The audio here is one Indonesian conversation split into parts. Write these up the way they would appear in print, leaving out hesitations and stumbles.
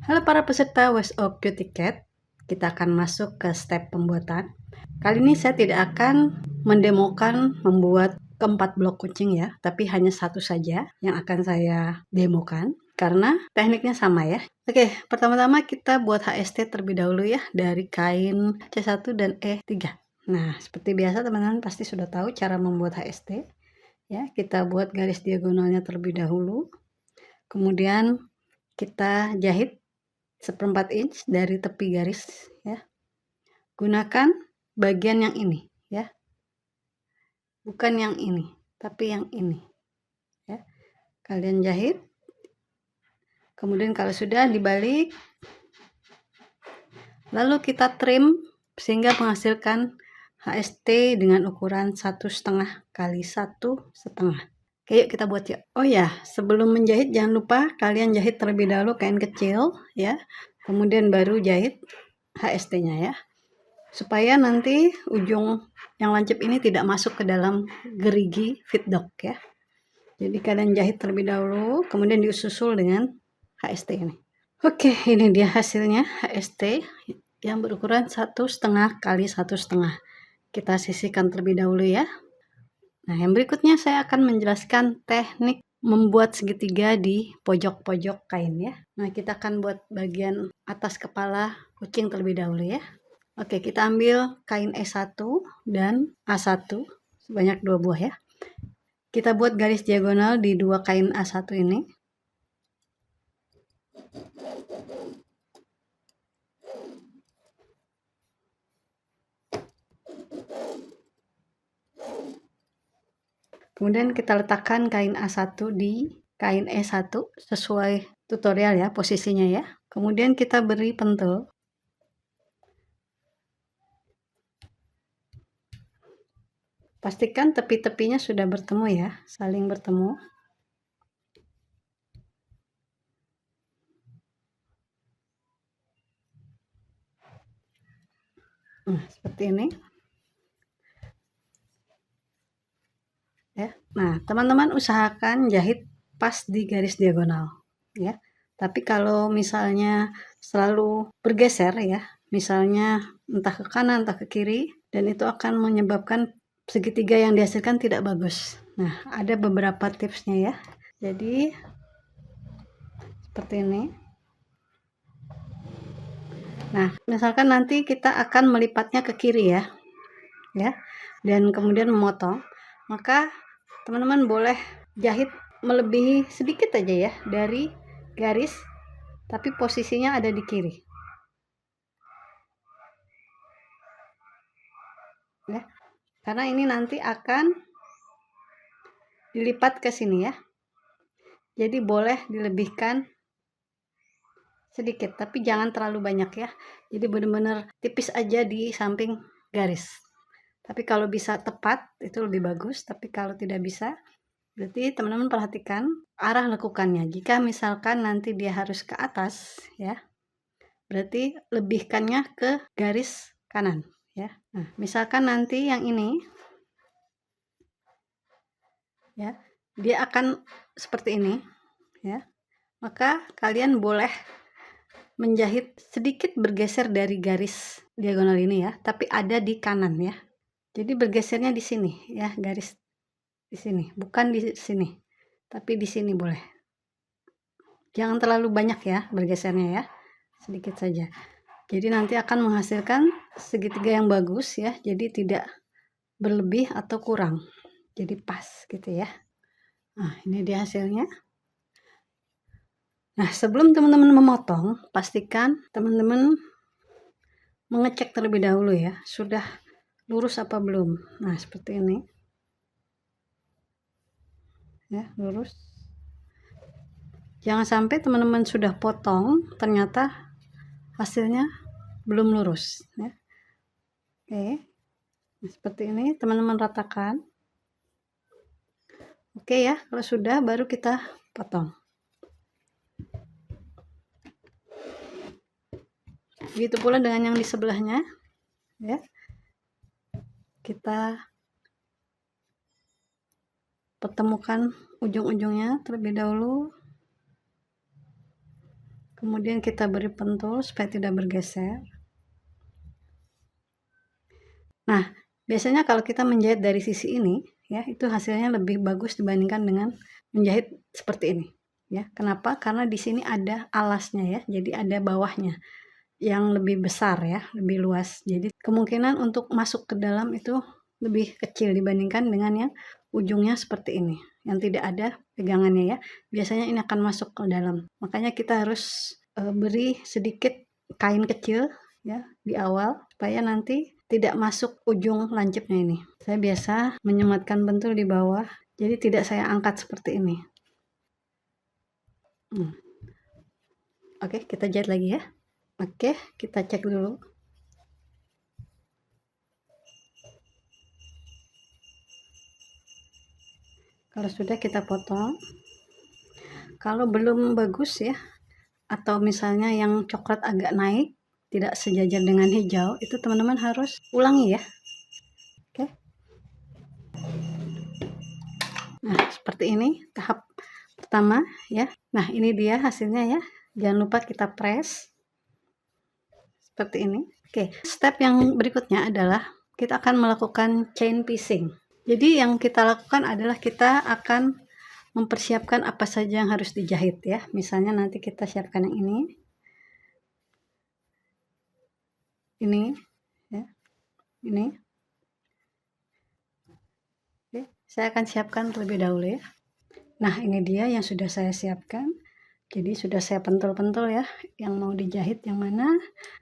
Halo para peserta WSO Ticket, kita akan masuk ke step pembuatan. Kali ini saya tidak akan mendemokan membuat keempat blok kucing ya, tapi hanya satu saja yang akan saya demokan karena tekniknya sama ya. Oke, pertama-tama kita buat HST terlebih dahulu ya dari kain C1 dan E3. Nah, seperti biasa teman-teman pasti sudah tahu cara membuat HST ya. Kita buat garis diagonalnya terlebih dahulu. Kemudian kita jahit 1/4 inch dari tepi garis ya. Gunakan bagian yang ini ya. Bukan yang ini, tapi yang ini ya. Kalian jahit. Kemudian kalau sudah dibalik, lalu kita trim sehingga menghasilkan HST dengan ukuran 1,5 kali 1,5. Oke, yuk kita buat yuk. Oh ya, sebelum menjahit jangan lupa kalian jahit terlebih dahulu kain kecil ya. Kemudian baru jahit HST-nya ya. Supaya nanti ujung yang lancip ini tidak masuk ke dalam gerigi feedlock ya. Jadi kalian jahit terlebih dahulu, kemudian disusul dengan HST ini. Oke, ini dia hasilnya HST yang berukuran 1,5 kali 1,5. Kita sisihkan terlebih dahulu ya. Nah, yang berikutnya saya akan menjelaskan teknik membuat segitiga di pojok-pojok kain ya. Nah, kita akan buat bagian atas kepala kucing terlebih dahulu ya. Oke, kita ambil kain E1 dan A1 sebanyak 2 buah ya. Kita buat garis diagonal di dua kain A1 ini. Kemudian kita letakkan kain A1 di kain E1 sesuai tutorial ya posisinya ya. Kemudian kita beri pentul. Pastikan tepi-tepinya sudah bertemu ya, saling bertemu. Nah, seperti ini. Ya. Nah, teman-teman usahakan jahit pas di garis diagonal ya. Tapi kalau misalnya selalu bergeser ya, misalnya entah ke kanan entah ke kiri, dan itu akan menyebabkan segitiga yang dihasilkan tidak bagus. Nah, ada beberapa tipsnya ya. Jadi seperti ini. Nah, misalkan nanti kita akan melipatnya ke kiri ya. Ya. Dan kemudian memotong, maka teman-teman boleh jahit melebihi sedikit aja ya dari garis, tapi posisinya ada di kiri ya, karena ini nanti akan dilipat ke sini ya. Jadi boleh dilebihkan sedikit, tapi jangan terlalu banyak ya. Jadi benar-benar tipis aja di samping garis. Tapi kalau bisa tepat itu lebih bagus, tapi kalau tidak bisa berarti teman-teman perhatikan arah lekukannya. Jika misalkan nanti dia harus ke atas ya, berarti lebihkannya ke garis kanan ya. Nah, misalkan nanti yang ini ya, dia akan seperti ini ya. Maka kalian boleh menjahit sedikit bergeser dari garis diagonal ini ya, tapi ada di kanan ya. Jadi bergesernya di sini ya, garis di sini, bukan di sini, tapi di sini boleh. Jangan terlalu banyak ya bergesernya ya, sedikit saja. Jadi nanti akan menghasilkan segitiga yang bagus ya, jadi tidak berlebih atau kurang, jadi pas gitu ya. Nah, ini dia hasilnya. Nah, sebelum teman-teman memotong, pastikan teman-teman mengecek terlebih dahulu ya, sudah lurus apa belum. Nah, seperti ini ya, lurus. Jangan sampai teman-teman sudah potong ternyata hasilnya belum lurus ya. Oke, nah, seperti ini teman-teman ratakan. Oke ya, kalau sudah baru kita potong. Begitu pula dengan yang di sebelahnya ya. Kita pertemukan ujung-ujungnya terlebih dahulu. Kemudian kita beri pentul supaya tidak bergeser. Nah, biasanya kalau kita menjahit dari sisi ini, ya, itu hasilnya lebih bagus dibandingkan dengan menjahit seperti ini, ya. Kenapa? Karena di sini ada alasnya ya, jadi ada bawahnya yang lebih besar ya, lebih luas. Jadi kemungkinan untuk masuk ke dalam itu lebih kecil dibandingkan dengan yang ujungnya seperti ini, yang tidak ada pegangannya ya. Biasanya ini akan masuk ke dalam. Makanya kita harus beri sedikit kain kecil ya di awal supaya nanti tidak masuk ujung lancipnya ini. Saya biasa menyematkan bentul di bawah, jadi tidak saya angkat seperti ini. Oke, kita jahit lagi ya. Oke, kita cek dulu. Kalau sudah, kita potong. Kalau belum bagus ya, atau misalnya yang coklat agak naik, tidak sejajar dengan hijau, itu teman-teman harus ulangi ya. Oke. Nah, seperti ini tahap pertama ya. Nah, ini dia hasilnya ya. Jangan lupa kita press seperti ini. Oke, step yang berikutnya adalah kita akan melakukan chain piecing. Jadi yang kita lakukan adalah kita akan mempersiapkan apa saja yang harus dijahit ya. Misalnya nanti kita siapkan yang ini ya, ini. Oke, saya akan siapkan terlebih dahulu ya. Nah, ini dia yang sudah saya siapkan. Jadi sudah saya pentul-pentul ya, yang mau dijahit yang mana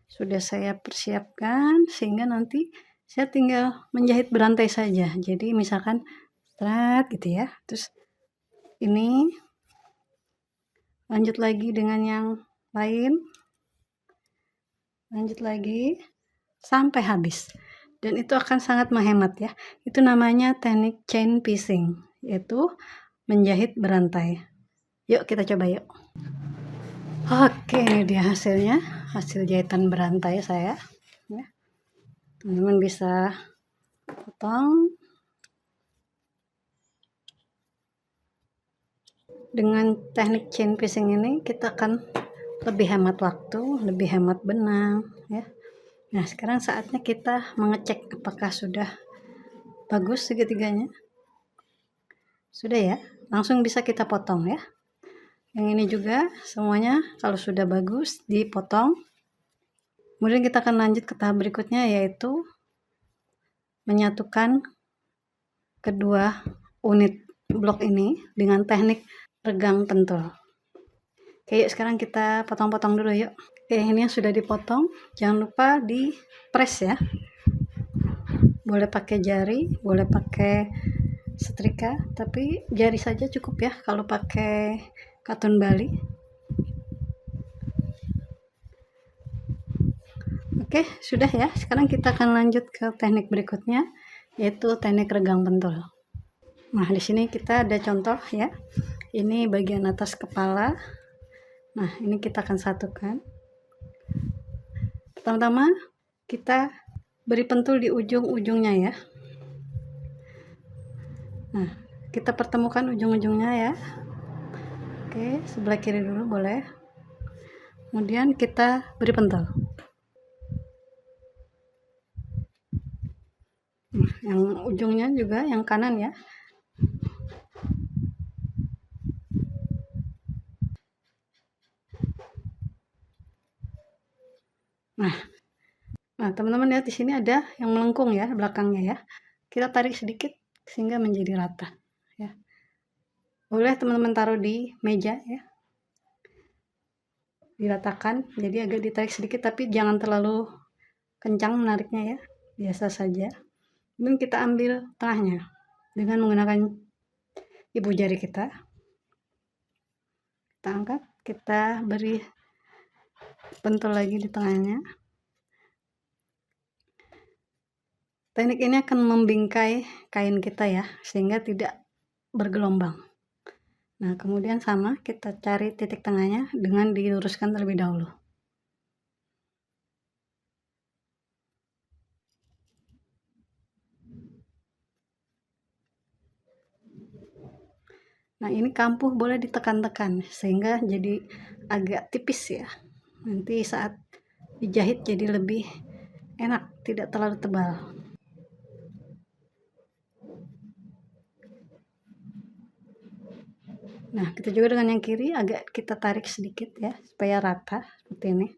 sudah saya persiapkan sehingga nanti saya tinggal menjahit berantai saja. Jadi misalkan strat gitu ya. Terus ini lanjut lagi dengan yang lain. Lanjut lagi sampai habis. Dan itu akan sangat menghemat ya. Itu namanya teknik chain piecing, yaitu menjahit berantai. Yuk kita coba yuk. Oke, ini dia hasilnya, hasil jahitan berantai saya ya. Teman-teman bisa potong dengan teknik chain piecing ini. Kita akan lebih hemat waktu, lebih hemat benang ya. Nah, sekarang saatnya kita mengecek apakah sudah bagus segitiganya. Sudah ya, langsung bisa kita potong ya. Yang ini juga semuanya kalau sudah bagus dipotong. Kemudian kita akan lanjut ke tahap berikutnya, yaitu menyatukan kedua unit blok ini dengan teknik regang pentul. Oke, yuk sekarang kita potong-potong dulu yuk. Oke, ini yang sudah dipotong, jangan lupa di press ya. Boleh pakai jari, boleh pakai setrika, tapi jari saja cukup ya kalau pakai katun Bali. Oke, sudah ya. Sekarang kita akan lanjut ke teknik berikutnya, yaitu teknik regang pentul. Nah, di sini kita ada contoh ya. Ini bagian atas kepala. Nah, ini kita akan satukan. Pertama-tama kita beri pentul di ujung-ujungnya ya. Nah, kita pertemukan ujung-ujungnya ya. Oke, sebelah kiri dulu boleh. Kemudian kita beri pentul. Nah, yang ujungnya juga yang kanan ya. Nah, teman-teman lihat di sini ada yang melengkung ya belakangnya ya. Kita tarik sedikit sehingga menjadi rata ya. Boleh teman-teman taruh di meja ya. Diratakan, jadi agak ditarik sedikit tapi jangan terlalu kencang menariknya ya. Biasa saja. Kemudian kita ambil tengahnya dengan menggunakan ibu jari kita. Kita angkat, kita beri pentul lagi di tengahnya. Teknik ini akan membingkai kain kita ya, sehingga tidak bergelombang. Nah, kemudian sama, kita cari titik tengahnya dengan diluruskan terlebih dahulu. Nah, ini kampuh boleh ditekan-tekan sehingga jadi agak tipis ya. Nanti saat dijahit jadi lebih enak, tidak terlalu tebal. Nah, kita juga dengan yang kiri agak kita tarik sedikit ya, supaya rata seperti ini.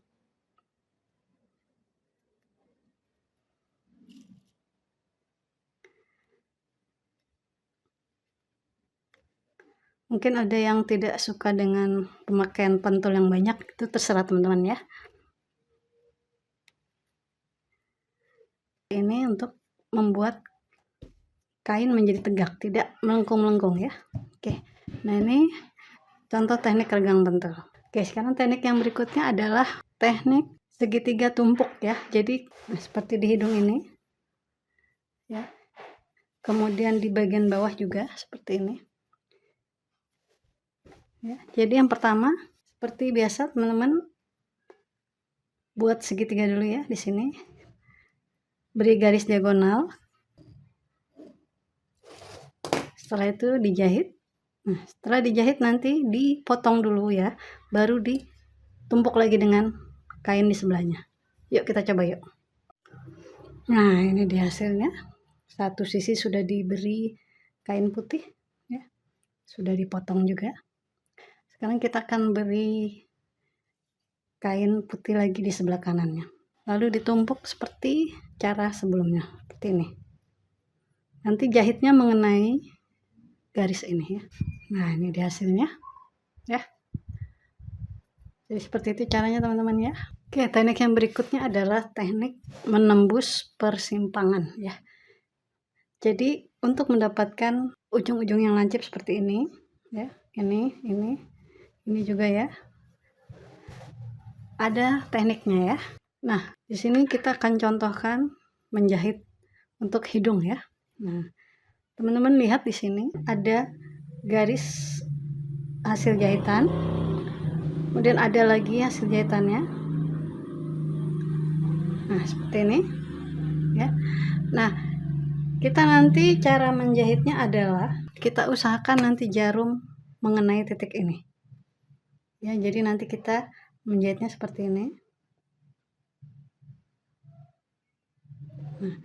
Mungkin ada yang tidak suka dengan pemakaian pentul yang banyak, itu terserah teman-teman ya. Ini untuk membuat kain menjadi tegak, tidak melengkung-melengkung ya. Oke, nah ini contoh teknik regang pentul. Oke, sekarang teknik yang berikutnya adalah teknik segitiga tumpuk ya. Jadi seperti di hidung ini ya. Kemudian di bagian bawah juga seperti ini. Ya, jadi yang pertama seperti biasa teman-teman buat segitiga dulu ya di sini. Beri garis diagonal. Setelah itu dijahit. Nah, setelah dijahit nanti dipotong dulu ya, baru ditumpuk lagi dengan kain di sebelahnya. Yuk kita coba yuk. Nah, ini dia hasilnya. Satu sisi sudah diberi kain putih ya. Sudah dipotong juga. Sekarang kita akan beri kain putih lagi di sebelah kanannya. Lalu ditumpuk seperti cara sebelumnya, seperti ini. Nanti jahitnya mengenai garis ini ya. Nah, ini dia hasilnya ya. Jadi seperti itu caranya teman-teman ya. Oke, teknik yang berikutnya adalah teknik menembus persimpangan ya. Jadi untuk mendapatkan ujung-ujung yang lancip seperti ini ya, ini juga ya, ada tekniknya ya. Nah, di sini kita akan contohkan menjahit untuk hidung ya. Nah, teman-teman lihat di sini ada garis hasil jahitan, kemudian ada lagi hasil jahitannya. Nah, seperti ini ya. Nah, kita nanti cara menjahitnya adalah kita usahakan nanti jarum mengenai titik ini ya. Jadi nanti kita menjahitnya seperti ini. Nah,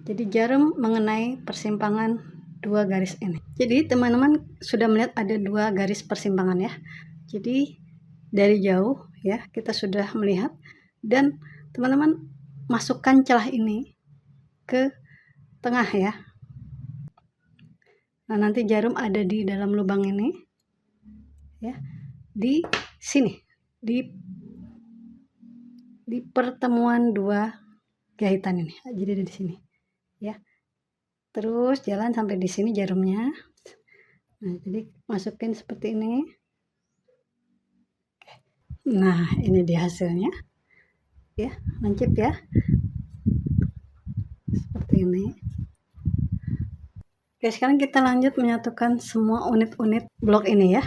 jadi jarum mengenai persimpangan dua garis ini. Jadi teman-teman sudah melihat ada dua garis persimpangan ya. Jadi dari jauh ya kita sudah melihat, dan teman-teman masukkan celah ini ke tengah ya. Nah, nanti jarum ada di dalam lubang ini ya, di sini, di pertemuan dua jahitan ini. Jadi ada di sini ya. Terus jalan sampai di sini jarumnya. Nah, jadi masukin seperti ini. Nah, ini dia hasilnya ya, lancip ya, seperti ini. Oke, sekarang kita lanjut menyatukan semua unit-unit blok ini ya.